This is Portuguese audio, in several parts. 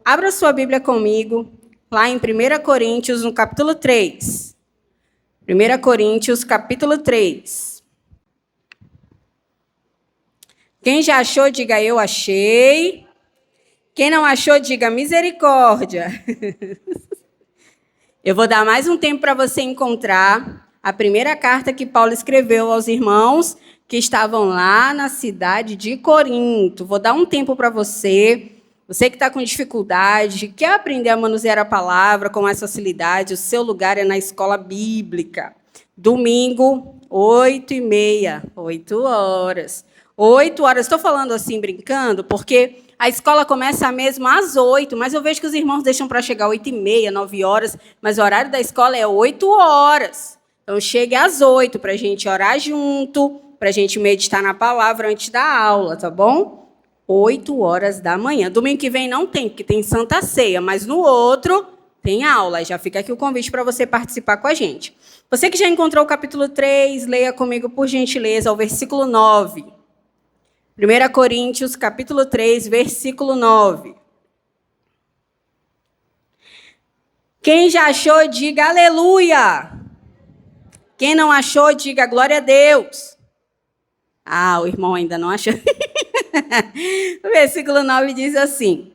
Abra sua Bíblia comigo, lá em 1 Coríntios, no capítulo 3. 1 Coríntios, capítulo 3. Quem já achou, diga eu achei. Quem não achou, diga misericórdia. Eu vou dar mais um tempo para você encontrar a primeira carta que Paulo escreveu aos irmãos que estavam lá na cidade de Corinto. Vou dar um tempo para você. Você que está com dificuldade, quer aprender a manusear a palavra com mais facilidade, o seu lugar é na escola bíblica. Domingo, 8h30, 8 horas. 8 horas, estou falando assim, brincando, porque a escola começa mesmo às 8, mas eu vejo que os irmãos deixam para chegar 8h30, 9 horas, mas o horário da escola é 8 horas. Então, chegue às 8 para a gente orar junto, para a gente meditar na palavra antes da aula, tá bom? 8 horas da manhã. Domingo que vem não tem, porque tem Santa Ceia, mas no outro tem aula. Já fica aqui o convite para você participar com a gente. Você que já encontrou o capítulo 3, leia comigo, por gentileza, o versículo 9. 1 Coríntios, capítulo 3, versículo 9. Quem já achou, diga aleluia. Quem não achou, diga glória a Deus. Ah, o irmão ainda não achou. O versículo 9 diz assim: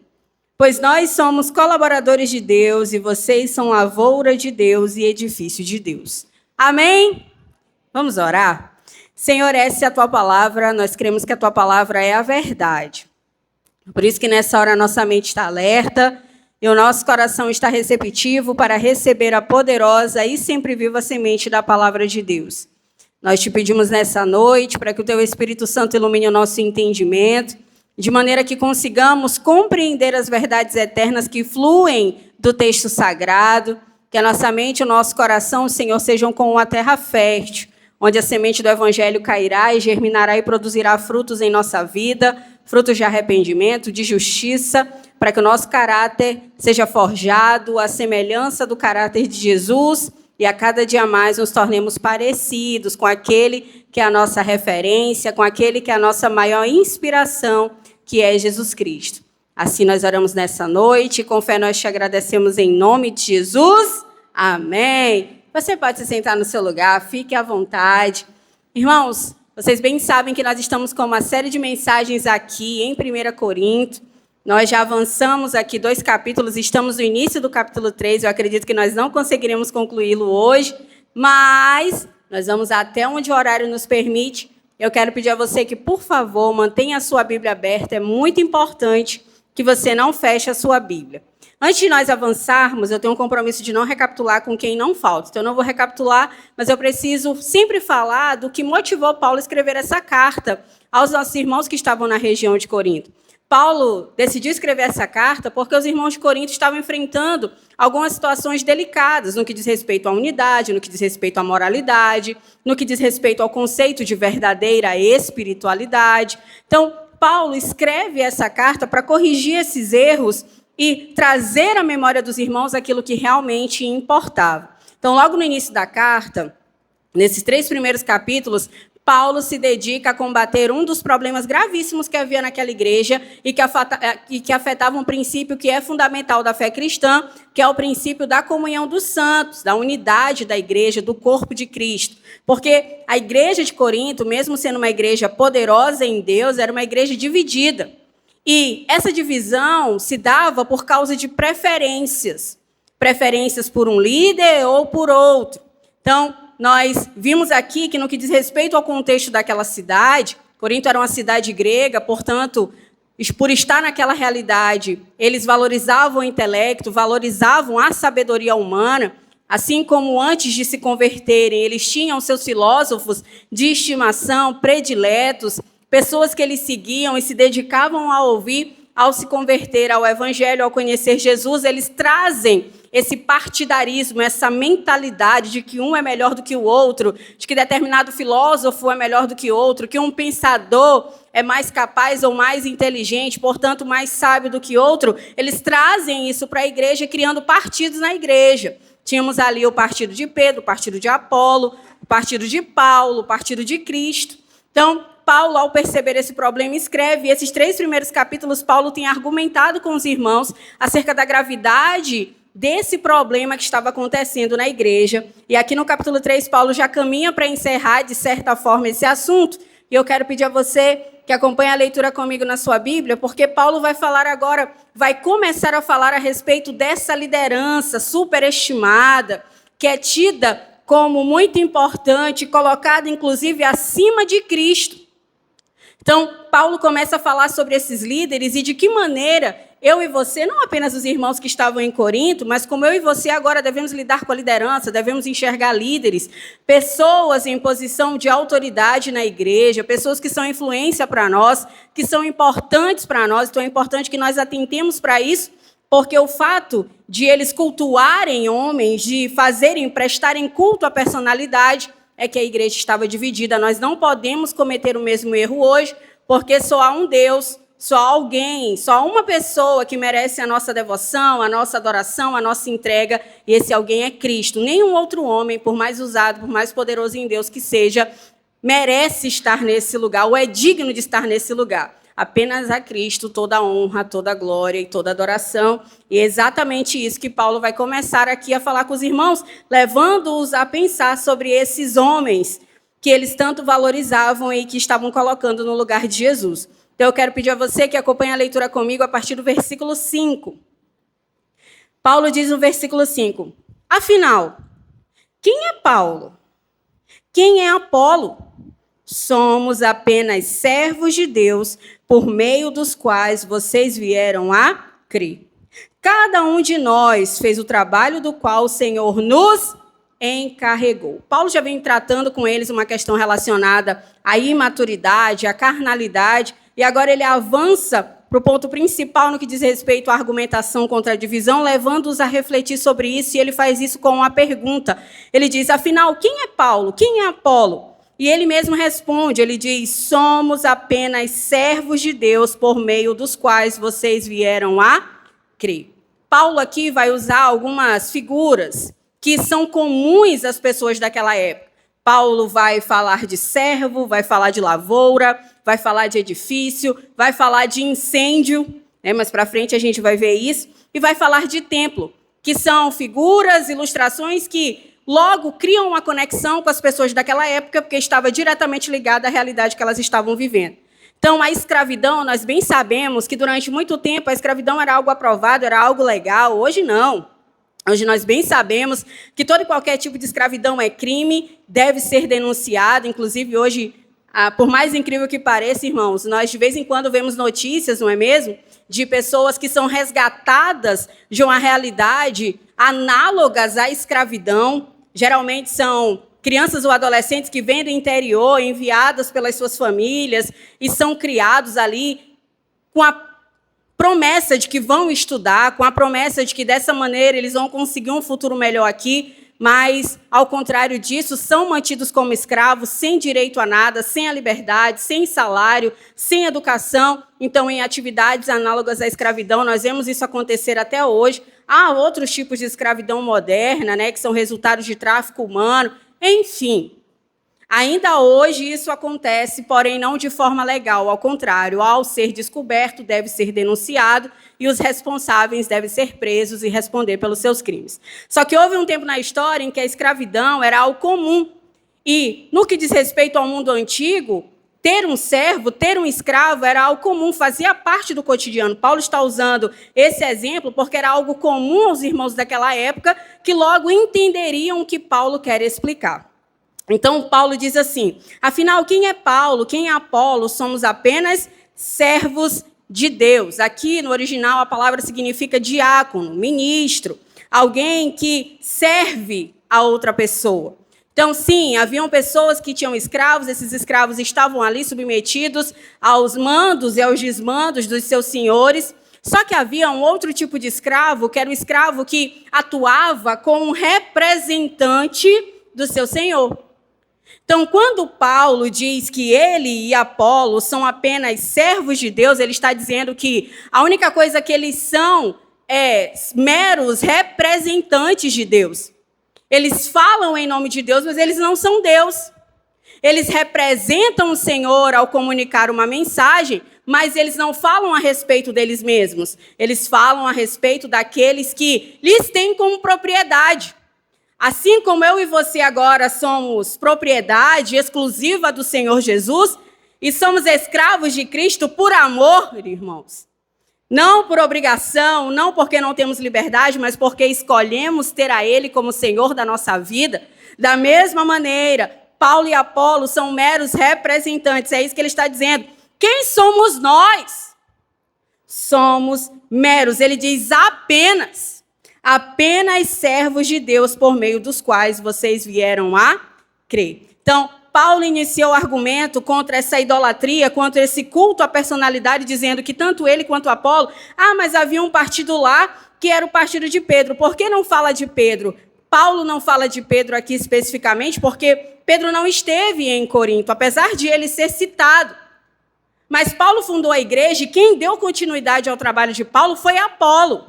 pois nós somos colaboradores de Deus e vocês são lavoura de Deus e edifício de Deus. Amém? Vamos orar? Senhor, essa é a tua palavra, nós cremos que a tua palavra é a verdade. Por isso que nessa hora a nossa mente está alerta e o nosso coração está receptivo para receber a poderosa e sempre viva semente da palavra de Deus. Nós te pedimos nessa noite para que o teu Espírito Santo ilumine o nosso entendimento, de maneira que consigamos compreender as verdades eternas que fluem do texto sagrado, que a nossa mente e o nosso coração, Senhor, sejam como uma terra fértil, onde a semente do Evangelho cairá e germinará e produzirá frutos em nossa vida, frutos de arrependimento, de justiça, para que o nosso caráter seja forjado à semelhança do caráter de Jesus, e a cada dia mais nos tornemos parecidos com aquele que é a nossa referência, com aquele que é a nossa maior inspiração, que é Jesus Cristo. Assim nós oramos nessa noite, e com fé nós te agradecemos em nome de Jesus. Amém. Você pode se sentar no seu lugar, fique à vontade. Irmãos, vocês bem sabem que nós estamos com uma série de mensagens aqui em 1 Coríntios. Nós já avançamos aqui 2 capítulos, estamos no início do capítulo 3, eu acredito que nós não conseguiremos concluí-lo hoje, mas nós vamos até onde o horário nos permite. Eu quero pedir a você que, por favor, mantenha a sua Bíblia aberta, é muito importante que você não feche a sua Bíblia. Antes de nós avançarmos, eu tenho um compromisso de não recapitular com quem não falta, então eu não vou recapitular, mas eu preciso sempre falar do que motivou Paulo a escrever essa carta aos nossos irmãos que estavam na região de Corinto. Paulo decidiu escrever essa carta porque os irmãos de Corinto estavam enfrentando algumas situações delicadas no que diz respeito à unidade, no que diz respeito à moralidade, no que diz respeito ao conceito de verdadeira espiritualidade. Então, Paulo escreve essa carta para corrigir esses erros e trazer à memória dos irmãos aquilo que realmente importava. Então, logo no início da carta, nesses 3 primeiros capítulos, Paulo se dedica a combater um dos problemas gravíssimos que havia naquela igreja e que afetava um princípio que é fundamental da fé cristã, que é o princípio da comunhão dos santos, da unidade da igreja, do corpo de Cristo. Porque a igreja de Corinto, mesmo sendo uma igreja poderosa em Deus, era uma igreja dividida. E essa divisão se dava por causa de preferências. Preferências por um líder ou por outro. Então, nós vimos aqui que, no que diz respeito ao contexto daquela cidade, Corinto era uma cidade grega, portanto, por estar naquela realidade, eles valorizavam o intelecto, valorizavam a sabedoria humana, assim como antes de se converterem, eles tinham seus filósofos de estimação, prediletos, pessoas que eles seguiam e se dedicavam a ouvir. Ao se converter ao Evangelho, ao conhecer Jesus, eles trazem esse partidarismo, essa mentalidade de que um é melhor do que o outro, de que determinado filósofo é melhor do que outro, que um pensador é mais capaz ou mais inteligente, portanto, mais sábio do que outro. Eles trazem isso para a igreja, criando partidos na igreja. Tínhamos ali o partido de Pedro, o partido de Apolo, o partido de Paulo, o partido de Cristo. Então, Paulo, ao perceber esse problema, escreve. Esses 3 primeiros capítulos, Paulo tem argumentado com os irmãos acerca da gravidade desse problema que estava acontecendo na igreja. E aqui no capítulo 3, Paulo já caminha para encerrar, de certa forma, esse assunto. E eu quero pedir a você que acompanhe a leitura comigo na sua Bíblia, porque Paulo vai falar agora, vai começar a falar a respeito dessa liderança superestimada, que é tida como muito importante, colocada, inclusive, acima de Cristo. Então, Paulo começa a falar sobre esses líderes e de que maneira eu e você, não apenas os irmãos que estavam em Corinto, mas como eu e você agora devemos lidar com a liderança, devemos enxergar líderes, pessoas em posição de autoridade na igreja, pessoas que são influência para nós, que são importantes para nós. Então é importante que nós atentemos para isso, porque o fato de eles cultuarem homens, de prestarem culto à personalidade, é que a igreja estava dividida. Nós não podemos cometer o mesmo erro hoje, porque só há um Deus, só há alguém, só uma pessoa que merece a nossa devoção, a nossa adoração, a nossa entrega, e esse alguém é Cristo. Nenhum outro homem, por mais usado, por mais poderoso em Deus que seja, merece estar nesse lugar, ou é digno de estar nesse lugar. Apenas a Cristo toda a honra, toda a glória e toda a adoração. E é exatamente isso que Paulo vai começar aqui a falar com os irmãos, levando-os a pensar sobre esses homens que eles tanto valorizavam e que estavam colocando no lugar de Jesus. Então, eu quero pedir a você que acompanhe a leitura comigo a partir do versículo 5. Paulo diz no versículo 5, afinal, quem é Paulo? Quem é Apolo? Somos apenas servos de Deus, por meio dos quais vocês vieram a crer. Cada um de nós fez o trabalho do qual o Senhor nos encarregou. Paulo já vem tratando com eles uma questão relacionada à imaturidade, à carnalidade, e agora ele avança para o ponto principal no que diz respeito à argumentação contra a divisão, levando-os a refletir sobre isso, e ele faz isso com uma pergunta. Ele diz, afinal, quem é Paulo? Quem é Apolo? E ele mesmo responde, ele diz, somos apenas servos de Deus, por meio dos quais vocês vieram a crer. Paulo aqui vai usar algumas figuras que são comuns às pessoas daquela época. Paulo vai falar de servo, vai falar de lavoura, vai falar de edifício, vai falar de incêndio, mas para frente a gente vai ver isso, e vai falar de templo, que são figuras, ilustrações que logo criam uma conexão com as pessoas daquela época, porque estava diretamente ligada à realidade que elas estavam vivendo. Então, a escravidão, nós bem sabemos que durante muito tempo a escravidão era algo aprovado, era algo legal. Hoje não. Hoje nós bem sabemos que todo e qualquer tipo de escravidão é crime, deve ser denunciado. Inclusive, hoje, por mais incrível que pareça, irmãos, nós de vez em quando vemos notícias, não é mesmo? De pessoas que são resgatadas de uma realidade análogas à escravidão. Geralmente são crianças ou adolescentes que vêm do interior, enviadas pelas suas famílias, e são criados ali com a promessa de que vão estudar, com a promessa de que dessa maneira eles vão conseguir um futuro melhor aqui, mas, ao contrário disso, são mantidos como escravos, sem direito a nada, sem a liberdade, sem salário, sem educação. Então, em atividades análogas à escravidão, nós vemos isso acontecer até hoje. Há outros tipos de escravidão moderna, que são resultados de tráfico humano. Enfim, ainda hoje isso acontece, porém não de forma legal. Ao contrário, ao ser descoberto, deve ser denunciado e os responsáveis devem ser presos e responder pelos seus crimes. Só que houve um tempo na história em que a escravidão era algo comum. E, no que diz respeito ao mundo antigo, ter um servo, ter um escravo era algo comum, fazia parte do cotidiano. Paulo está usando esse exemplo porque era algo comum aos irmãos daquela época, que logo entenderiam o que Paulo quer explicar. Então, Paulo diz assim, afinal, quem é Paulo, quem é Apolo? Somos apenas servos de Deus. Aqui, no original, a palavra significa diácono, ministro, alguém que serve a outra pessoa. Então, sim, haviam pessoas que tinham escravos, esses escravos estavam ali submetidos aos mandos e aos desmandos dos seus senhores, só que havia um outro tipo de escravo, que era o escravo que atuava como um representante do seu senhor. Então, quando Paulo diz que ele e Apolo são apenas servos de Deus, ele está dizendo que a única coisa que eles são é meros representantes de Deus. Eles falam em nome de Deus, mas eles não são Deus. Eles representam o Senhor ao comunicar uma mensagem, mas eles não falam a respeito deles mesmos. Eles falam a respeito daqueles que lhes têm como propriedade. Assim como eu e você agora somos propriedade exclusiva do Senhor Jesus e somos escravos de Cristo por amor, irmãos. Não por obrigação, não porque não temos liberdade, mas porque escolhemos ter a Ele como Senhor da nossa vida. Da mesma maneira, Paulo e Apolo são meros representantes. É isso que ele está dizendo. Quem somos nós? Somos meros. Ele diz apenas servos de Deus por meio dos quais vocês vieram a crer. Então, Paulo iniciou o argumento contra essa idolatria, contra esse culto à personalidade, dizendo que tanto ele quanto Apolo, mas havia um partido lá que era o partido de Pedro. Por que não fala de Pedro? Paulo não fala de Pedro aqui especificamente porque Pedro não esteve em Corinto, apesar de ele ser citado. Mas Paulo fundou a igreja e quem deu continuidade ao trabalho de Paulo foi Apolo.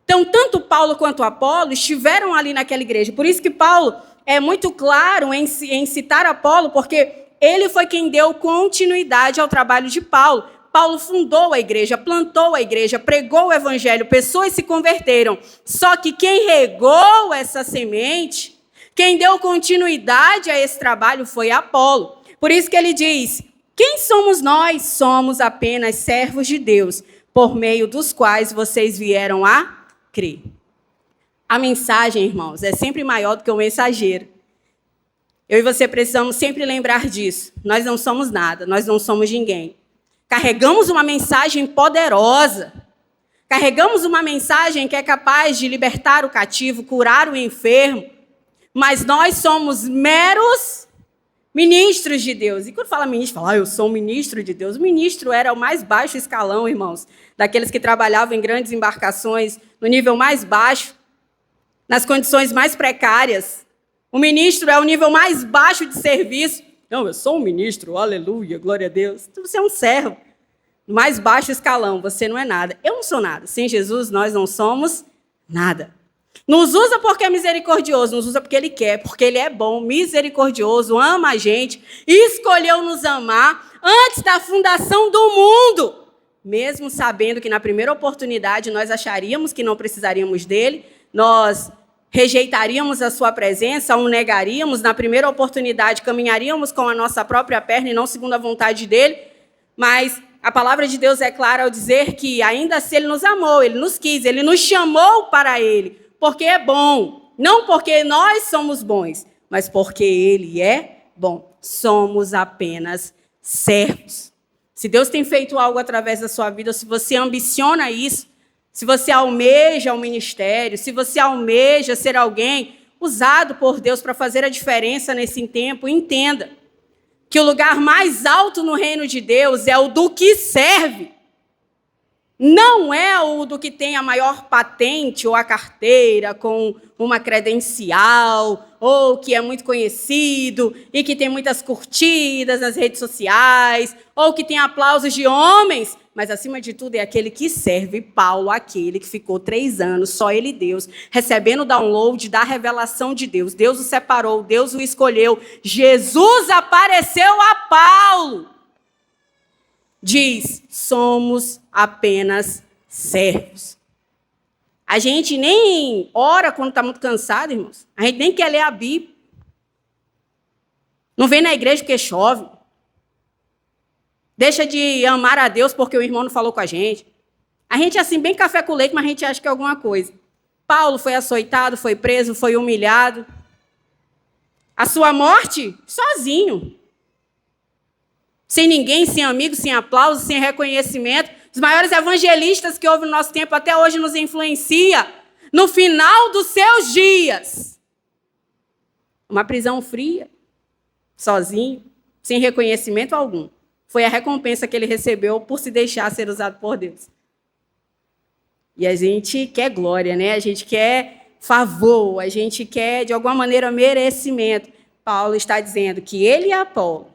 Então, tanto Paulo quanto Apolo estiveram ali naquela igreja. Por isso que Paulo é muito claro em citar Apolo, porque ele foi quem deu continuidade ao trabalho de Paulo. Paulo fundou a igreja, plantou a igreja, pregou o evangelho, pessoas se converteram. Só que quem regou essa semente, quem deu continuidade a esse trabalho foi Apolo. Por isso que ele diz, quem somos nós? Somos apenas servos de Deus, por meio dos quais vocês vieram a crer. A mensagem, irmãos, é sempre maior do que o mensageiro. Eu e você precisamos sempre lembrar disso. Nós não somos nada, nós não somos ninguém. Carregamos uma mensagem poderosa. Carregamos uma mensagem que é capaz de libertar o cativo, curar o enfermo. Mas nós somos meros ministros de Deus. E quando fala ministro, fala, eu sou um ministro de Deus. O ministro era o mais baixo escalão, irmãos, daqueles que trabalhavam em grandes embarcações, no nível mais baixo, nas condições mais precárias. O ministro é o nível mais baixo de serviço. Não, eu sou um ministro, aleluia, glória a Deus. Então, você é um servo, mais baixo escalão, você não é nada. Eu não sou nada. Sem Jesus, nós não somos nada. Nos usa porque é misericordioso, nos usa porque Ele quer, porque Ele é bom, misericordioso, ama a gente, e escolheu nos amar antes da fundação do mundo. Mesmo sabendo que na primeira oportunidade nós acharíamos que não precisaríamos dele, nós rejeitaríamos a sua presença, o negaríamos, na primeira oportunidade caminharíamos com a nossa própria perna e não segundo a vontade dele, mas a palavra de Deus é clara ao dizer que ainda assim Ele nos amou, Ele nos quis, Ele nos chamou para Ele, porque é bom, não porque nós somos bons, mas porque Ele é bom. Somos apenas servos. Se Deus tem feito algo através da sua vida, ou se você ambiciona isso, se você almeja um ministério, se você almeja ser alguém usado por Deus para fazer a diferença nesse tempo, entenda que o lugar mais alto no reino de Deus é o do que serve. Não é o do que tem a maior patente ou a carteira com uma credencial, ou que é muito conhecido e que tem muitas curtidas nas redes sociais, ou que tem aplausos de homens, mas acima de tudo é aquele que serve. Paulo, aquele que ficou 3 anos, só ele Deus, recebendo o download da revelação de Deus. Deus o separou, Deus o escolheu, Jesus apareceu a Paulo. Diz, somos apenas servos. A gente nem ora quando está muito cansado, irmãos. A gente nem quer ler a Bíblia. Não vem na igreja porque chove. Deixa de amar a Deus porque o irmão não falou com a gente. A gente é assim, bem café com leite, mas a gente acha que é alguma coisa. Paulo foi açoitado, foi preso, foi humilhado. A sua morte, sozinho. Sem ninguém, sem amigos, sem aplausos, sem reconhecimento. Os maiores evangelistas que houve no nosso tempo até hoje nos influencia. No final dos seus dias. Uma prisão fria, sozinho, sem reconhecimento algum. Foi a recompensa que ele recebeu por se deixar ser usado por Deus. E a gente quer glória, né? A gente quer favor, a gente quer, de alguma maneira, merecimento. Paulo está dizendo que ele e Apolo,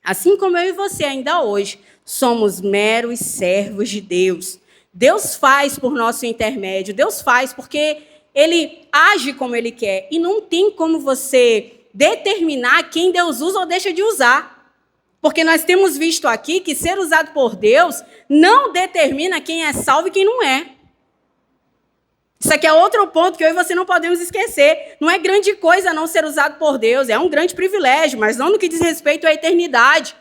assim como eu e você ainda hoje, somos meros servos de Deus. Deus faz por nosso intermédio, Deus faz porque Ele age como Ele quer. E não tem como você determinar quem Deus usa ou deixa de usar. Porque nós temos visto aqui que ser usado por Deus não determina quem é salvo e quem não é. Isso aqui é outro ponto que eu e você não podemos esquecer. Não é grande coisa não ser usado por Deus, é um grande privilégio, mas não no que diz respeito à eternidade.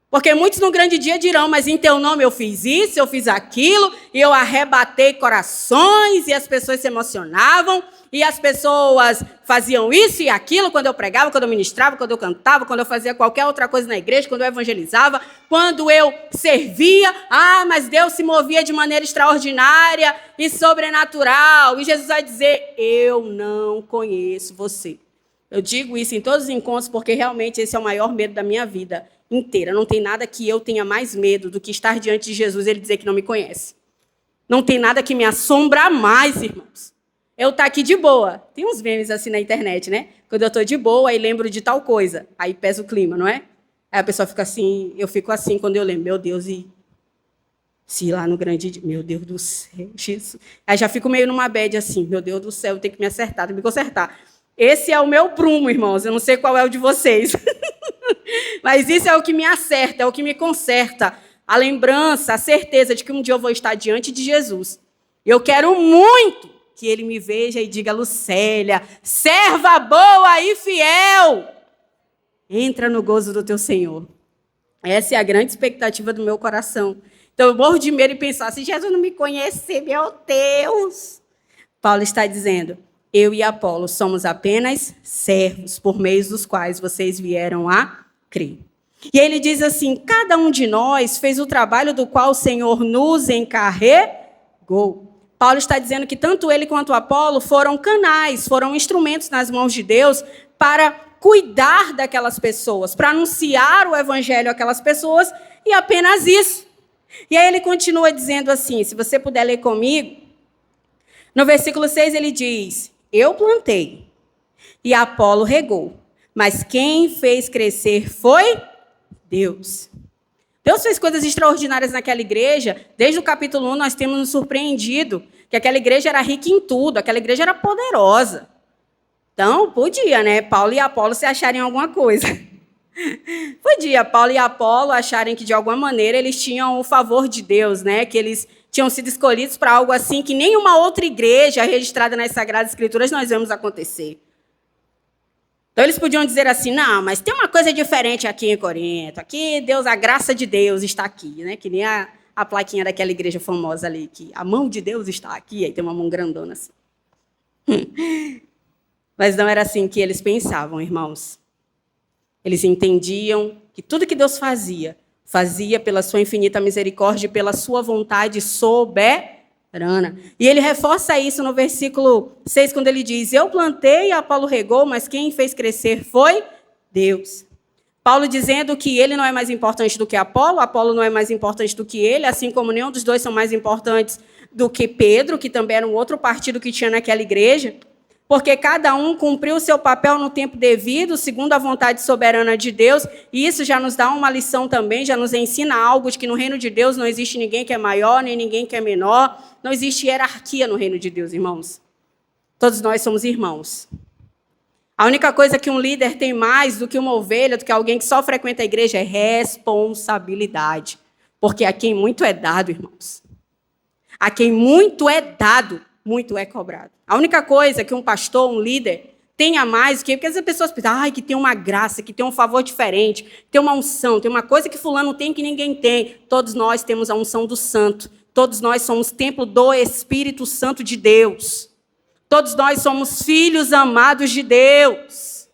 Porque muitos no grande dia dirão, mas em teu nome eu fiz isso, eu fiz aquilo, e eu arrebatei corações, e as pessoas se emocionavam, e as pessoas faziam isso e aquilo quando eu pregava, quando eu ministrava, quando eu cantava, quando eu fazia qualquer outra coisa na igreja, quando eu evangelizava, quando eu servia. Ah, mas Deus se movia de maneira extraordinária e sobrenatural. E Jesus vai dizer, eu não conheço você. Eu digo isso em todos os encontros porque realmente esse é o maior medo da minha vida inteira. Não tem nada que eu tenha mais medo do que estar diante de Jesus e ele dizer que não me conhece. Não tem nada que me assombra mais, irmãos. Eu estou aqui de boa. Tem uns memes assim na internet, né? Quando eu estou de boa e lembro de tal coisa. Aí pesa o clima, não é? Aí a pessoa fica assim, eu fico assim quando eu lembro. Meu Deus, e se lá no grande dia, meu Deus do céu, Jesus. Aí já fico meio numa bad assim, meu Deus do céu, eu tenho que me acertar, tenho que me consertar. Esse é o meu prumo, irmãos. Eu não sei qual é o de vocês. Mas isso é o que me acerta, é o que me conserta. A lembrança, a certeza de que um dia eu vou estar diante de Jesus. Eu quero muito que ele me veja e diga, Lucélia, serva boa e fiel, entra no gozo do teu Senhor. Essa é a grande expectativa do meu coração. Então eu morro de medo de pensar, se Jesus não me conhecer, meu Deus. Paulo está dizendo, eu e Apolo somos apenas servos, por meio dos quais vocês vieram a crer. E ele diz assim, cada um de nós fez o trabalho do qual o Senhor nos encarregou. Paulo está dizendo que tanto ele quanto Apolo foram canais, foram instrumentos nas mãos de Deus para cuidar daquelas pessoas, para anunciar o evangelho àquelas pessoas e apenas isso. E aí ele continua dizendo assim, se você puder ler comigo, no versículo 6 ele diz, eu plantei e Apolo regou, mas quem fez crescer foi Deus. Deus fez coisas extraordinárias naquela igreja. Desde o capítulo 1 nós temos nos surpreendido que aquela igreja era rica em tudo, aquela igreja era poderosa. Então, podia, né? Paulo e Apolo se acharem alguma coisa. Podia Paulo e Apolo acharem que, de alguma maneira, eles tinham o favor de Deus, né? Que eles tinham sido escolhidos para algo assim que nenhuma outra igreja registrada nas Sagradas Escrituras nós vemos acontecer. Então, eles podiam dizer assim, não, mas tem uma coisa diferente aqui em Corinto. Aqui, Deus, a graça de Deus está aqui, né? Que nem a plaquinha daquela igreja famosa ali, que a mão de Deus está aqui, aí tem uma mão grandona assim. Mas não era assim que eles pensavam, irmãos. Eles entendiam que tudo que Deus fazia, fazia pela sua infinita misericórdia e pela sua vontade soberana. E ele reforça isso no versículo 6, quando ele diz, eu plantei e Apolo regou, mas quem fez crescer foi Deus. Paulo dizendo que ele não é mais importante do que Apolo, Apolo não é mais importante do que ele, assim como nenhum dos dois são mais importantes do que Pedro, que também era um outro partido que tinha naquela igreja, porque cada um cumpriu o seu papel no tempo devido, segundo a vontade soberana de Deus, e isso já nos dá uma lição também, já nos ensina algo de que no reino de Deus não existe ninguém que é maior, nem ninguém que é menor, não existe hierarquia no reino de Deus, irmãos. Todos nós somos irmãos. A única coisa que um líder tem mais do que uma ovelha, do que alguém que só frequenta a igreja, é responsabilidade. Porque a quem muito é dado, irmãos, a quem muito é dado, muito é cobrado. A única coisa que um pastor, um líder, tenha mais do que... Porque as pessoas pensam, ai, que tem uma graça, que tem um favor diferente, que tem uma unção, tem uma coisa que fulano tem que ninguém tem. Todos nós temos a unção do santo. Todos nós somos templo do Espírito Santo de Deus. Todos nós somos filhos amados de Deus.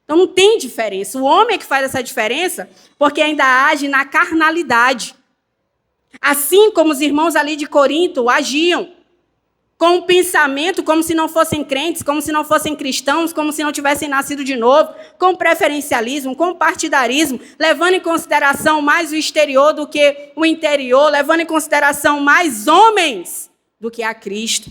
Então não tem diferença. O homem é que faz essa diferença porque ainda age na carnalidade. Assim como os irmãos ali de Corinto agiam. Com um pensamento como se não fossem crentes, como se não fossem cristãos, como se não tivessem nascido de novo, com preferencialismo, com partidarismo, levando em consideração mais o exterior do que o interior, levando em consideração mais homens do que a Cristo.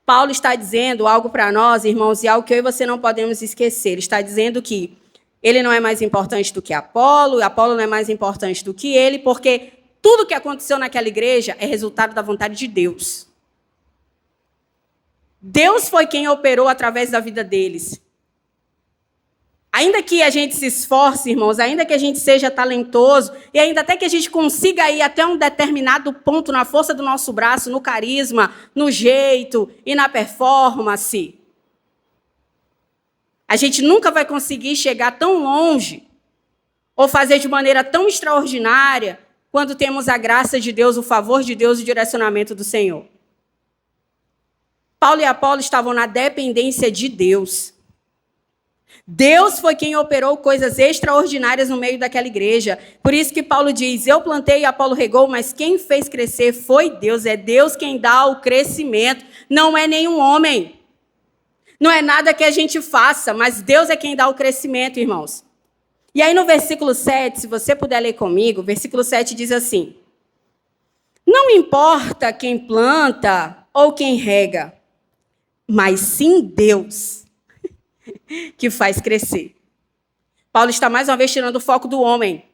Paulo está dizendo algo para nós, irmãos, e algo que eu e você não podemos esquecer. Ele está dizendo que ele não é mais importante do que Apolo, Apolo não é mais importante do que ele, porque tudo que aconteceu naquela igreja é resultado da vontade de Deus. Deus foi quem operou através da vida deles. Ainda que a gente se esforce, irmãos, ainda que a gente seja talentoso, e ainda até que a gente consiga ir até um determinado ponto na força do nosso braço, no carisma, no jeito e na performance, a gente nunca vai conseguir chegar tão longe ou fazer de maneira tão extraordinária quando temos a graça de Deus, o favor de Deus e o direcionamento do Senhor. Paulo e Apolo estavam na dependência de Deus. Deus foi quem operou coisas extraordinárias no meio daquela igreja. Por isso que Paulo diz, eu plantei e Apolo regou, mas quem fez crescer foi Deus. É Deus quem dá o crescimento, não é nenhum homem. Não é nada que a gente faça, mas Deus é quem dá o crescimento, irmãos. E aí no versículo 7, se você puder ler comigo, o versículo 7 diz assim, não importa quem planta ou quem rega, mas sim Deus que faz crescer. Paulo está mais uma vez tirando o foco do homem.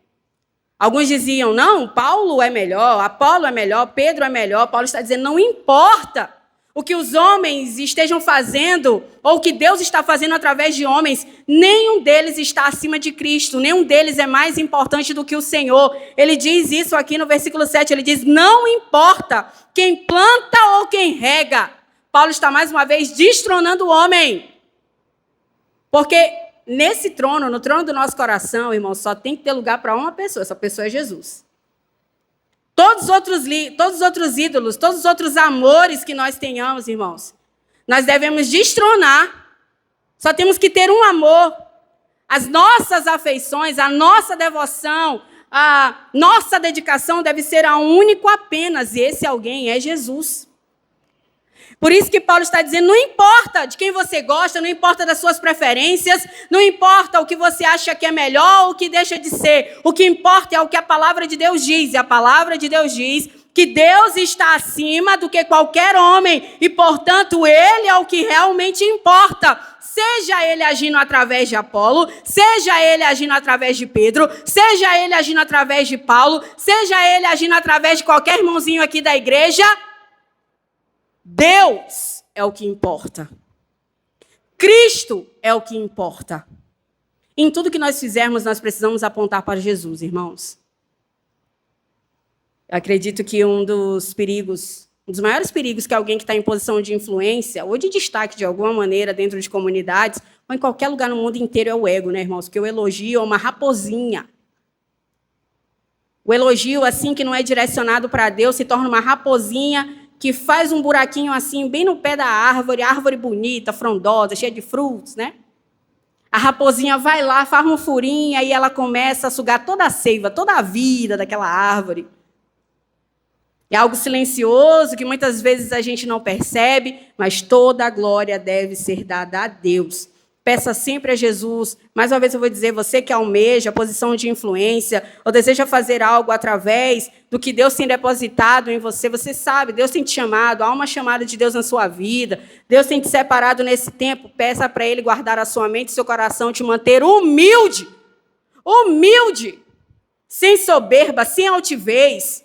Alguns diziam, não, Paulo é melhor, Apolo é melhor, Pedro é melhor. Paulo está dizendo, não importa o que os homens estejam fazendo, ou o que Deus está fazendo através de homens, nenhum deles está acima de Cristo, nenhum deles é mais importante do que o Senhor. Ele diz isso aqui no versículo 7, ele diz, não importa quem planta ou quem rega. Paulo está mais uma vez destronando o homem. Porque nesse trono, no trono do nosso coração, irmão, só tem que ter lugar para uma pessoa, essa pessoa é Jesus. Todos os outros ídolos, todos os outros amores que nós tenhamos, irmãos, nós devemos destronar. Só temos que ter um amor. As nossas afeições, a nossa devoção, a nossa dedicação deve ser a um único apenas, e esse alguém é Jesus. Por isso que Paulo está dizendo, não importa de quem você gosta, não importa das suas preferências, não importa o que você acha que é melhor ou o que deixa de ser. O que importa é o que a palavra de Deus diz. E a palavra de Deus diz que Deus está acima do que qualquer homem. E, portanto, Ele é o que realmente importa. Seja Ele agindo através de Apolo, seja Ele agindo através de Pedro, seja Ele agindo através de Paulo, seja Ele agindo através de qualquer irmãozinho aqui da igreja, Deus é o que importa. Cristo é o que importa. Em tudo que nós fizermos, nós precisamos apontar para Jesus, irmãos. Eu acredito que um dos maiores perigos que alguém que está em posição de influência ou de destaque de alguma maneira dentro de comunidades ou em qualquer lugar no mundo inteiro é o ego, né, irmãos? Porque o elogio é uma raposinha. O elogio, assim, que não é direcionado para Deus, se torna uma raposinha que faz um buraquinho assim, bem no pé da árvore bonita, frondosa, cheia de frutos, né? A raposinha vai lá, faz um furinho, e ela começa a sugar toda a seiva, toda a vida daquela árvore. É algo silencioso, que muitas vezes a gente não percebe, mas toda a glória deve ser dada a Deus. Peça sempre a Jesus. Mais uma vez eu vou dizer, você que almeja a posição de influência, ou deseja fazer algo através do que Deus tem depositado em você, você sabe, Deus tem te chamado, há uma chamada de Deus na sua vida, Deus tem te separado nesse tempo, peça para Ele guardar a sua mente e seu coração, te manter humilde, sem soberba, sem altivez,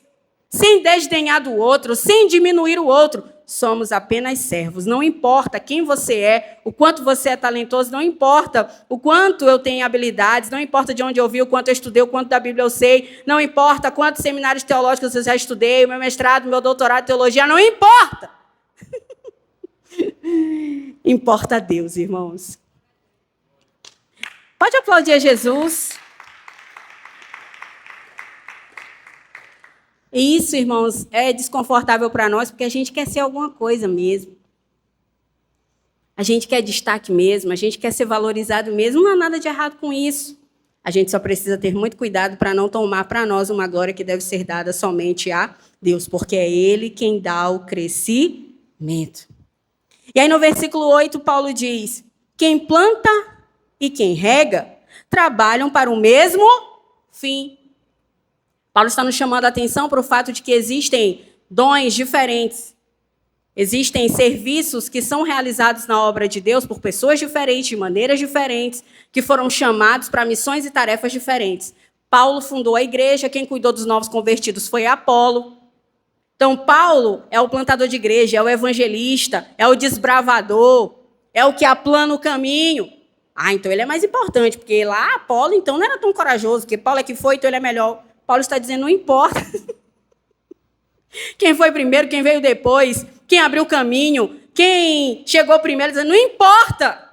sem desdenhar do outro, sem diminuir o outro. Somos apenas servos. Não importa quem você é, o quanto você é talentoso, não importa o quanto eu tenho habilidades, não importa de onde eu vi, o quanto eu estudei, o quanto da Bíblia eu sei, não importa quantos seminários teológicos eu já estudei, o meu mestrado, meu doutorado em teologia, não importa. Importa a Deus, irmãos. Pode aplaudir a Jesus. E isso, irmãos, é desconfortável para nós, porque a gente quer ser alguma coisa mesmo. A gente quer destaque mesmo, a gente quer ser valorizado mesmo, não há nada de errado com isso. A gente só precisa ter muito cuidado para não tomar para nós uma glória que deve ser dada somente a Deus, porque é Ele quem dá o crescimento. E aí no versículo 8, Paulo diz, quem planta e quem rega trabalham para o mesmo fim. Paulo está nos chamando a atenção para o fato de que existem dons diferentes. Existem serviços que são realizados na obra de Deus por pessoas diferentes, de maneiras diferentes, que foram chamados para missões e tarefas diferentes. Paulo fundou a igreja, quem cuidou dos novos convertidos foi Apolo. Então, Paulo é o plantador de igreja, é o evangelista, é o desbravador, é o que aplana o caminho. Ah, então ele é mais importante, porque lá Paulo, então, não era tão corajoso, porque Paulo é que foi, então ele é melhor. Paulo está dizendo, não importa. Quem foi primeiro, quem veio depois, quem abriu o caminho, quem chegou primeiro, dizendo, não importa.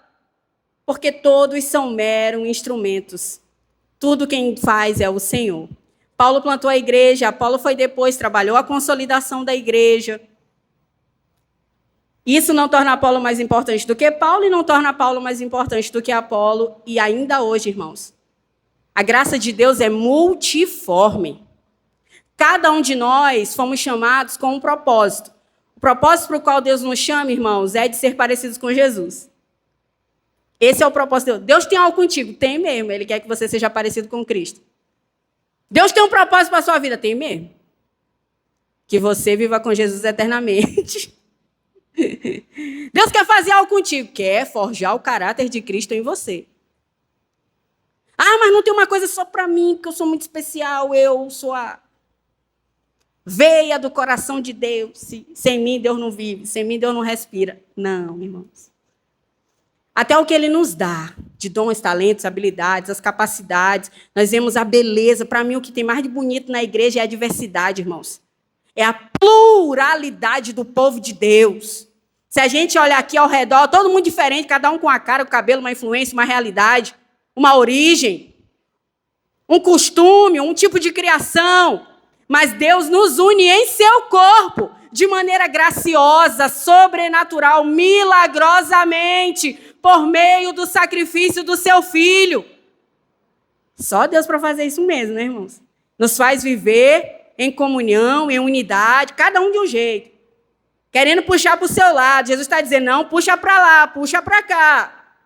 Porque todos são meros instrumentos. Tudo quem faz é o Senhor. Paulo plantou a igreja, Apolo foi depois, trabalhou a consolidação da igreja. Isso não torna Apolo mais importante do que Paulo e não torna Paulo mais importante do que Apolo. E ainda hoje, irmãos, a graça de Deus é multiforme. Cada um de nós fomos chamados com um propósito. O propósito para o qual Deus nos chama, irmãos, é de ser parecidos com Jesus. Esse é o propósito de Deus. Deus tem algo contigo? Tem mesmo. Ele quer que você seja parecido com Cristo. Deus tem um propósito para a sua vida? Tem mesmo. Que você viva com Jesus eternamente. Deus quer fazer algo contigo? Quer forjar o caráter de Cristo em você. Ah, mas não tem uma coisa só para mim, porque eu sou muito especial, eu sou a veia do coração de Deus. Sem mim, Deus não vive, sem mim, Deus não respira. Não, irmãos. Até o que Ele nos dá, de dons, talentos, habilidades, as capacidades, nós vemos a beleza. Para mim, o que tem mais de bonito na igreja é a diversidade, irmãos. É a pluralidade do povo de Deus. Se a gente olhar aqui ao redor, todo mundo diferente, cada um com a cara, com o cabelo, uma influência, uma realidade, uma origem, um costume, um tipo de criação. Mas Deus nos une em seu corpo, de maneira graciosa, sobrenatural, milagrosamente, por meio do sacrifício do seu Filho. Só Deus para fazer isso mesmo, né, irmãos? Nos faz viver em comunhão, em unidade, cada um de um jeito. Querendo puxar para o seu lado. Jesus está dizendo, não, puxa para lá, puxa para cá.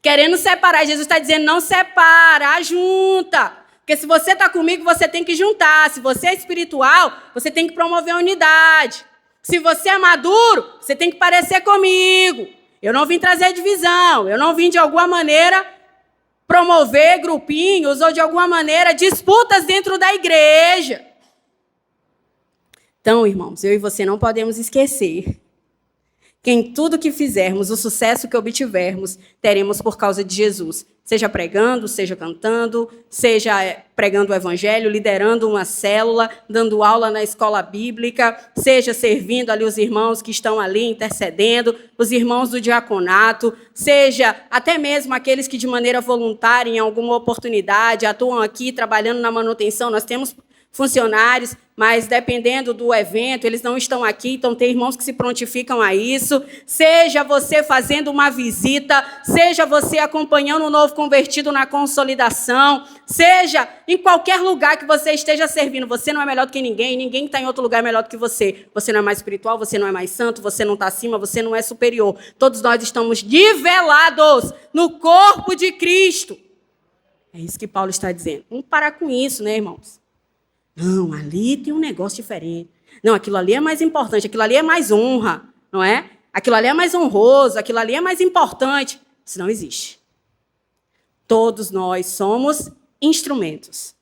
Querendo separar. Jesus está dizendo, não separa, ajunta. Porque se você está comigo, você tem que juntar. Se você é espiritual, você tem que promover a unidade. Se você é maduro, você tem que parecer comigo. Eu não vim trazer divisão. Eu não vim, de alguma maneira, promover grupinhos ou, de alguma maneira, disputas dentro da igreja. Então, irmãos, eu e você não podemos esquecer que em tudo que fizermos, o sucesso que obtivermos, teremos por causa de Jesus. Seja pregando, seja cantando, seja pregando o evangelho, liderando uma célula, dando aula na escola bíblica, seja servindo ali os irmãos que estão ali intercedendo, os irmãos do diaconato, seja até mesmo aqueles que de maneira voluntária, em alguma oportunidade, atuam aqui trabalhando na manutenção. Nós temos funcionários, mas dependendo do evento, eles não estão aqui, então tem irmãos que se prontificam a isso. Seja você fazendo uma visita, seja você acompanhando um novo convertido na consolidação, seja em qualquer lugar que você esteja servindo, você não é melhor do que ninguém, ninguém está em outro lugar melhor do que você. Você não é mais espiritual, você não é mais santo, você não está acima, você não é superior. Todos nós estamos nivelados no corpo de Cristo. É isso que Paulo está dizendo. Vamos parar com isso, né, irmãos? Não, ali tem um negócio diferente. Não, aquilo ali é mais importante, aquilo ali é mais honra, não é? Aquilo ali é mais honroso, aquilo ali é mais importante. Isso não existe. Todos nós somos instrumentos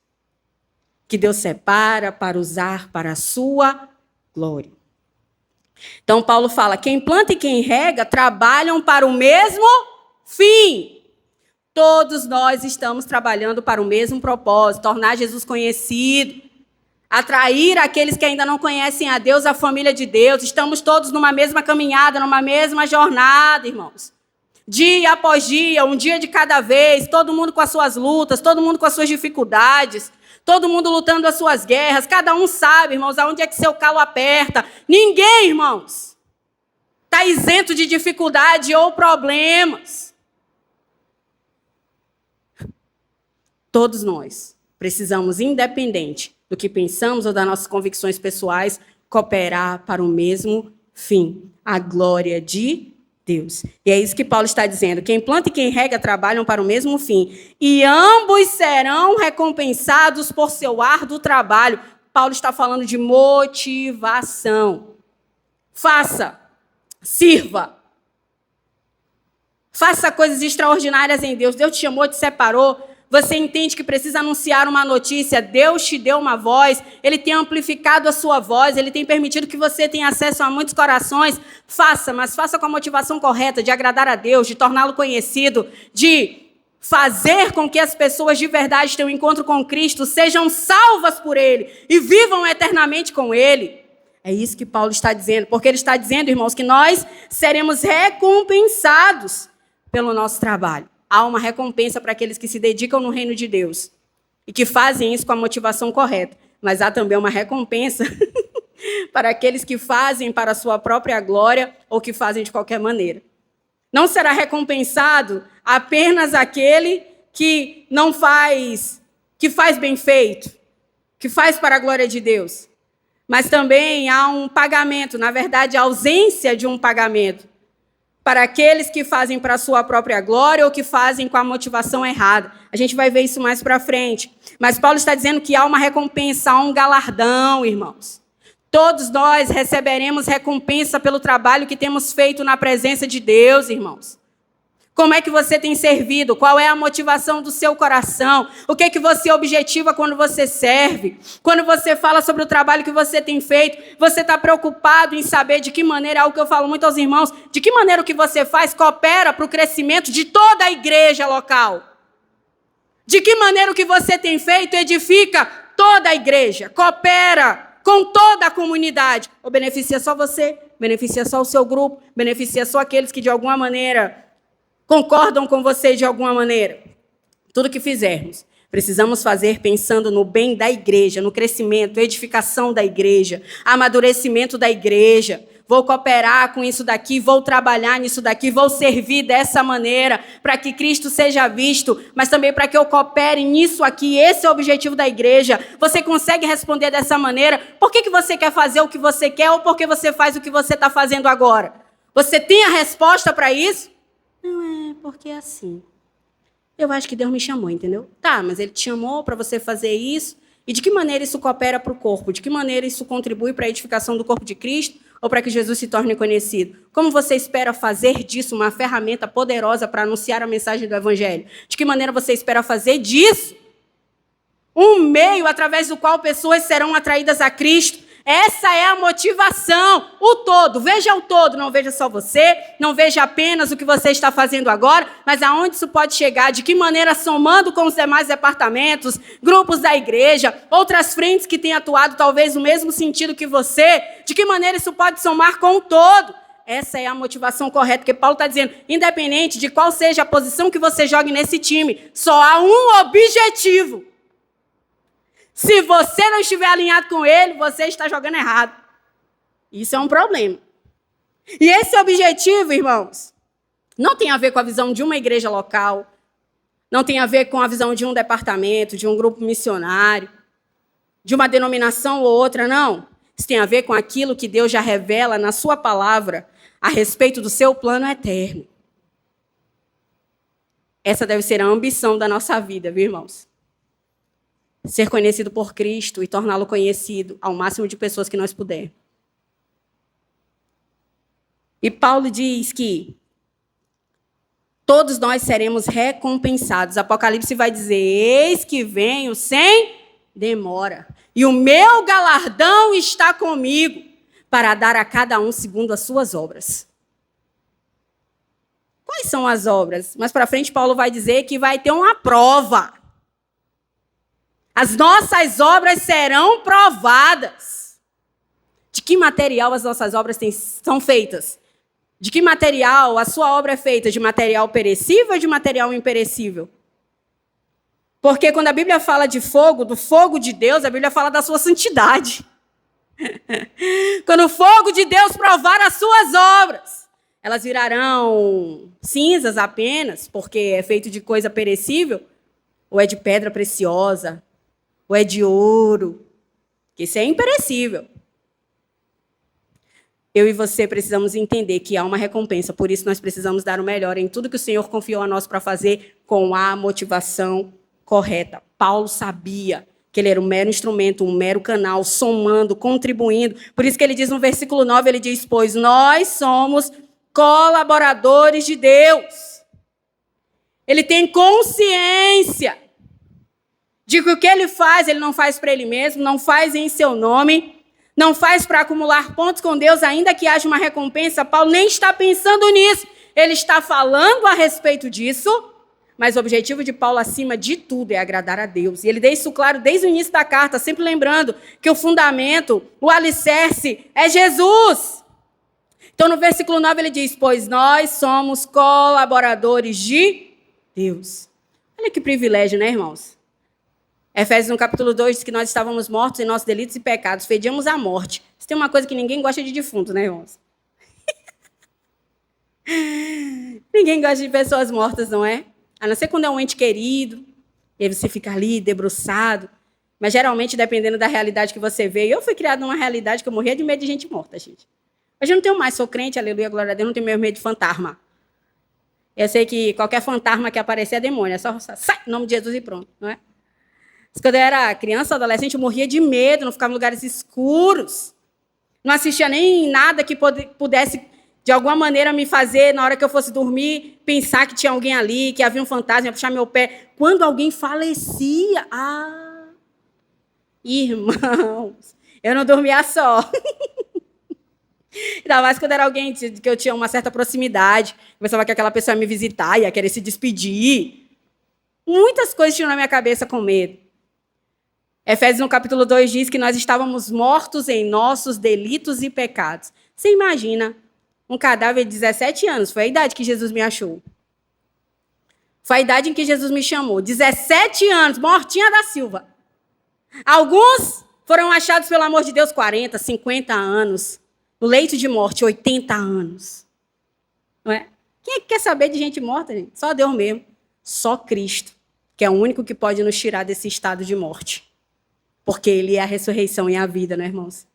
que Deus separa para usar para a sua glória. Então, Paulo fala, quem planta e quem rega trabalham para o mesmo fim. Todos nós estamos trabalhando para o mesmo propósito, tornar Jesus conhecido, atrair aqueles que ainda não conhecem a Deus, a família de Deus. Estamos todos numa mesma caminhada, numa mesma jornada, irmãos. Dia após dia, um dia de cada vez, todo mundo com as suas lutas, todo mundo com as suas dificuldades, todo mundo lutando as suas guerras. Cada um sabe, irmãos, aonde é que seu calo aperta. Ninguém, irmãos, está isento de dificuldade ou problemas. Todos nós precisamos, independente do que pensamos ou das nossas convicções pessoais, cooperar para o mesmo fim, a glória de Deus. E é isso que Paulo está dizendo. Quem planta e quem rega trabalham para o mesmo fim, e ambos serão recompensados por seu árduo trabalho. Paulo está falando de motivação. Faça, sirva. Faça coisas extraordinárias em Deus. Deus te chamou, te separou você entende que precisa anunciar uma notícia, Deus te deu uma voz, Ele tem amplificado a sua voz, Ele tem permitido que você tenha acesso a muitos corações, faça, mas faça com a motivação correta de agradar a Deus, de torná-lo conhecido, de fazer com que as pessoas de verdade tenham um encontro com Cristo, sejam salvas por Ele e vivam eternamente com Ele. É isso que Paulo está dizendo, porque ele está dizendo, irmãos, que nós seremos recompensados pelo nosso trabalho. Há uma recompensa para aqueles que se dedicam no reino de Deus e que fazem isso com a motivação correta. Mas há também uma recompensa para aqueles que fazem para a sua própria glória ou que fazem de qualquer maneira. Não será recompensado apenas aquele que não faz, que faz bem feito, que faz para a glória de Deus. Mas também há um pagamento, na verdade, a ausência de um pagamento para aqueles que fazem para a sua própria glória ou que fazem com a motivação errada. A gente vai ver isso mais para frente. Mas Paulo está dizendo que há uma recompensa, há um galardão, irmãos. Todos nós receberemos recompensa pelo trabalho que temos feito na presença de Deus, irmãos. Como é que você tem servido? Qual é a motivação do seu coração? O que é que você objetiva quando você serve? Quando você fala sobre o trabalho que você tem feito, você está preocupado em saber de que maneira, algo que eu falo muito aos irmãos, de que maneira o que você faz coopera para o crescimento de toda a igreja local? De que maneira o que você tem feito edifica toda a igreja? Coopera com toda a comunidade? Ou beneficia só você? Beneficia só o seu grupo? Beneficia só aqueles que de alguma maneira concordam com você de alguma maneira? Tudo que fizermos, precisamos fazer pensando no bem da igreja, no crescimento, edificação da igreja, amadurecimento da igreja. Vou cooperar com isso daqui, vou trabalhar nisso daqui, vou servir dessa maneira, para que Cristo seja visto, mas também para que eu coopere nisso aqui. Esse é o objetivo da igreja. Você consegue responder dessa maneira? Por que você quer fazer o que você quer ou por que você faz o que você está fazendo agora? Você tem a resposta para isso? Não é, porque é assim. Eu acho que Deus me chamou, entendeu? Tá, mas Ele te chamou para você fazer isso. E de que maneira isso coopera para o corpo? De que maneira isso contribui para a edificação do corpo de Cristo? Ou para que Jesus se torne conhecido? Como você espera fazer disso uma ferramenta poderosa para anunciar a mensagem do Evangelho? De que maneira você espera fazer disso um meio através do qual pessoas serão atraídas a Cristo? Essa é a motivação, o todo. Veja o todo, não veja só você, não veja apenas o que você está fazendo agora, mas aonde isso pode chegar, de que maneira somando com os demais departamentos, grupos da igreja, outras frentes que têm atuado talvez no mesmo sentido que você, de que maneira isso pode somar com o todo. Essa é a motivação correta, porque Paulo está dizendo, independente de qual seja a posição que você jogue nesse time, só há um objetivo. Se você não estiver alinhado com ele, você está jogando errado. Isso é um problema. E esse objetivo, irmãos, não tem a ver com a visão de uma igreja local, não tem a ver com a visão de um departamento, de um grupo missionário, de uma denominação ou outra, não. Isso tem a ver com aquilo que Deus já revela na sua palavra a respeito do seu plano eterno. Essa deve ser a ambição da nossa vida, viu, irmãos? Ser conhecido por Cristo e torná-lo conhecido ao máximo de pessoas que nós pudermos. E Paulo diz que todos nós seremos recompensados. Apocalipse vai dizer, eis que venho sem demora. E o meu galardão está comigo para dar a cada um segundo as suas obras. Quais são as obras? Mais para frente, Paulo vai dizer que vai ter uma prova. As nossas obras serão provadas. De que material as nossas obras são feitas? De que material a sua obra é feita? De material perecível ou de material imperecível? Porque quando a Bíblia fala de fogo, do fogo de Deus, a Bíblia fala da sua santidade. Quando o fogo de Deus provar as suas obras, elas virarão cinzas apenas, porque é feito de coisa perecível, ou é de pedra preciosa, ou é de ouro, que isso é imperecível. Eu e você precisamos entender que há uma recompensa, por isso nós precisamos dar o melhor em tudo que o Senhor confiou a nós para fazer com a motivação correta. Paulo sabia que ele era um mero instrumento, um mero canal, somando, contribuindo. Por isso que ele diz no versículo 9, ele diz, pois nós somos colaboradores de Deus. Ele tem consciência De que o que ele não faz para ele mesmo, não faz em seu nome, não faz para acumular pontos com Deus, ainda que haja uma recompensa. Paulo nem está pensando nisso. Ele está falando a respeito disso, mas o objetivo de Paulo, acima de tudo, é agradar a Deus. E ele deixa isso claro desde o início da carta, sempre lembrando que o fundamento, o alicerce, é Jesus. Então, no versículo 9, ele diz, pois nós somos colaboradores de Deus. Olha que privilégio, né, irmãos? Efésios, no capítulo 2, diz que nós estávamos mortos em nossos delitos e pecados, fedíamos a morte. Isso tem uma coisa que ninguém gosta de defunto, né, irmãos? Ninguém gosta de pessoas mortas, não é? A não ser quando é um ente querido, e aí você fica ali, debruçado. Mas, geralmente, dependendo da realidade que você vê, eu fui criado numa realidade que eu morria de medo de gente morta, gente. Hoje eu não tenho mais, sou crente, aleluia, glória a Deus, não tenho mais medo de fantasma. Eu sei que qualquer fantasma que aparecer é demônio, é só sai, em nome de Jesus e pronto, não é? Mas quando eu era criança, adolescente, eu morria de medo, não ficava em lugares escuros. Não assistia nem nada que pudesse, de alguma maneira, me fazer, na hora que eu fosse dormir, pensar que tinha alguém ali, que havia um fantasma, ia puxar meu pé. Quando alguém falecia, irmãos, eu não dormia só. Ainda mais quando era alguém que eu tinha uma certa proximidade. Eu pensava que aquela pessoa ia me visitar, ia querer se despedir. Muitas coisas tinham na minha cabeça com medo. Efésios, no capítulo 2, diz que nós estávamos mortos em nossos delitos e pecados. Você imagina um cadáver de 17 anos. Foi a idade que Jesus me achou. Foi a idade em que Jesus me chamou. 17 anos, mortinha da Silva. Alguns foram achados, pelo amor de Deus, 40, 50 anos. No leito de morte, 80 anos. Não é? Quem é que quer saber de gente morta, gente? Só Deus mesmo. Só Cristo, que é o único que pode nos tirar desse estado de morte. Porque Ele é a ressurreição e a vida, né, irmãos?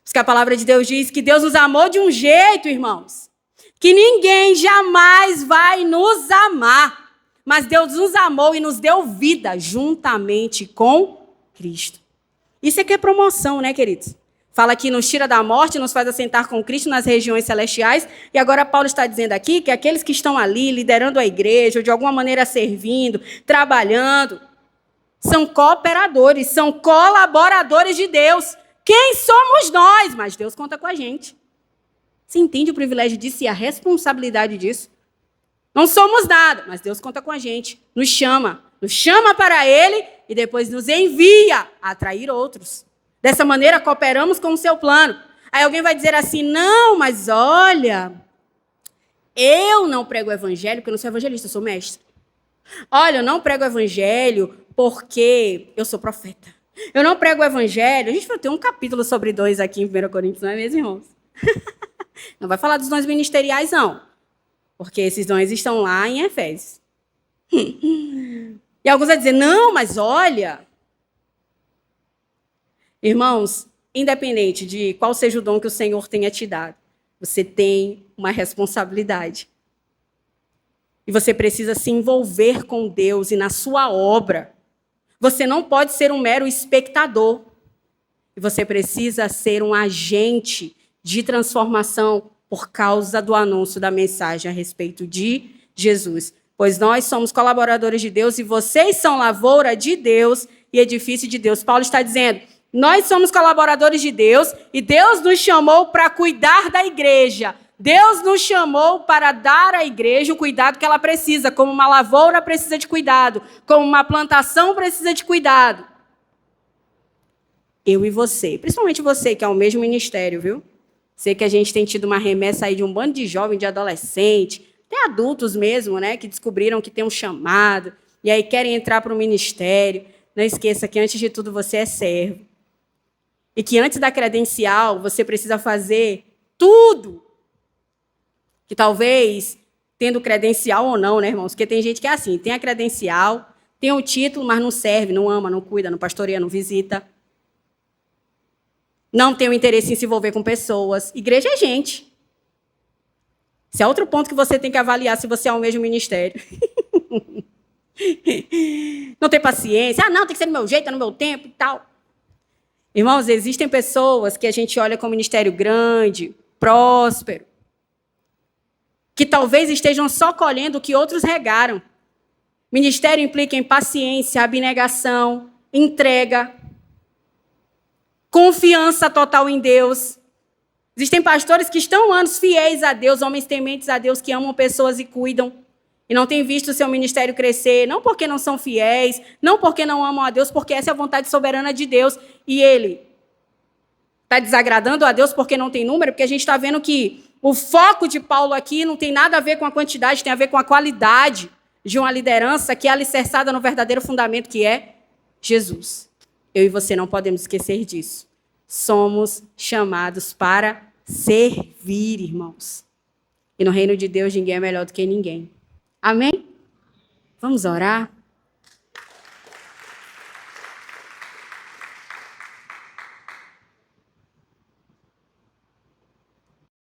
Porque a palavra de Deus diz que Deus nos amou de um jeito, irmãos, que ninguém jamais vai nos amar. Mas Deus nos amou e nos deu vida juntamente com Cristo. Isso é que é promoção, né, queridos? Fala que nos tira da morte, nos faz assentar com Cristo nas regiões celestiais. E agora Paulo está dizendo aqui que aqueles que estão ali liderando a igreja, ou de alguma maneira servindo, trabalhando, são cooperadores, são colaboradores de Deus. Quem somos nós? Mas Deus conta com a gente. Você entende o privilégio disso e a responsabilidade disso? Não somos nada, mas Deus conta com a gente. Nos chama para Ele e depois nos envia a atrair outros. Dessa maneira, cooperamos com o seu plano. Aí alguém vai dizer assim, não, mas olha, eu não prego o evangelho porque eu não sou evangelista, eu sou mestre. Olha, eu não prego o evangelho porque eu sou profeta. Eu não prego o evangelho. A gente vai ter um capítulo sobre dons aqui em 1 Coríntios, não é mesmo, irmãos? Não vai falar dos dons ministeriais, não. Porque esses dons estão lá em Efésios. E alguns vão dizer, não, mas olha... Irmãos, independente de qual seja o dom que o Senhor tenha te dado, você tem uma responsabilidade. E você precisa se envolver com Deus e na sua obra. Você não pode ser um mero espectador. E você precisa ser um agente de transformação por causa do anúncio da mensagem a respeito de Jesus. Pois nós somos colaboradores de Deus e vocês são lavoura de Deus e edifício de Deus. Paulo está dizendo... Nós somos colaboradores de Deus e Deus nos chamou para cuidar da igreja. Deus nos chamou para dar à igreja o cuidado que ela precisa, como uma lavoura precisa de cuidado, como uma plantação precisa de cuidado. Eu e você, principalmente você que é o mesmo ministério, viu? Sei que a gente tem tido uma remessa aí de um bando de jovens, de adolescente, até adultos mesmo, né, que descobriram que tem um chamado e aí querem entrar para o ministério. Não esqueça que antes de tudo você é servo. E que antes da credencial, você precisa fazer tudo. Que talvez, tendo credencial ou não, né, irmãos? Porque tem gente que é assim, tem a credencial, tem o título, mas não serve, não ama, não cuida, não pastoreia, não visita. Não tem o interesse em se envolver com pessoas. Igreja é gente. Esse é outro ponto que você tem que avaliar se você é o mesmo ministério. Não tem paciência. Não, tem que ser no meu jeito, é no meu tempo e tal. Irmãos, existem pessoas que a gente olha com um ministério grande, próspero, que talvez estejam só colhendo o que outros regaram. Ministério implica em paciência, abnegação, entrega, confiança total em Deus. Existem pastores que estão anos fiéis a Deus, homens tementes a Deus, que amam pessoas e cuidam, e não têm visto o seu ministério crescer, não porque não são fiéis, não porque não amam a Deus, porque essa é a vontade soberana de Deus, e ele está desagradando a Deus porque não tem número, porque a gente está vendo que o foco de Paulo aqui não tem nada a ver com a quantidade, tem a ver com a qualidade de uma liderança que é alicerçada no verdadeiro fundamento que é Jesus. Eu e você não podemos esquecer disso. Somos chamados para servir, irmãos. E no reino de Deus ninguém é melhor do que ninguém. Amém? Vamos orar?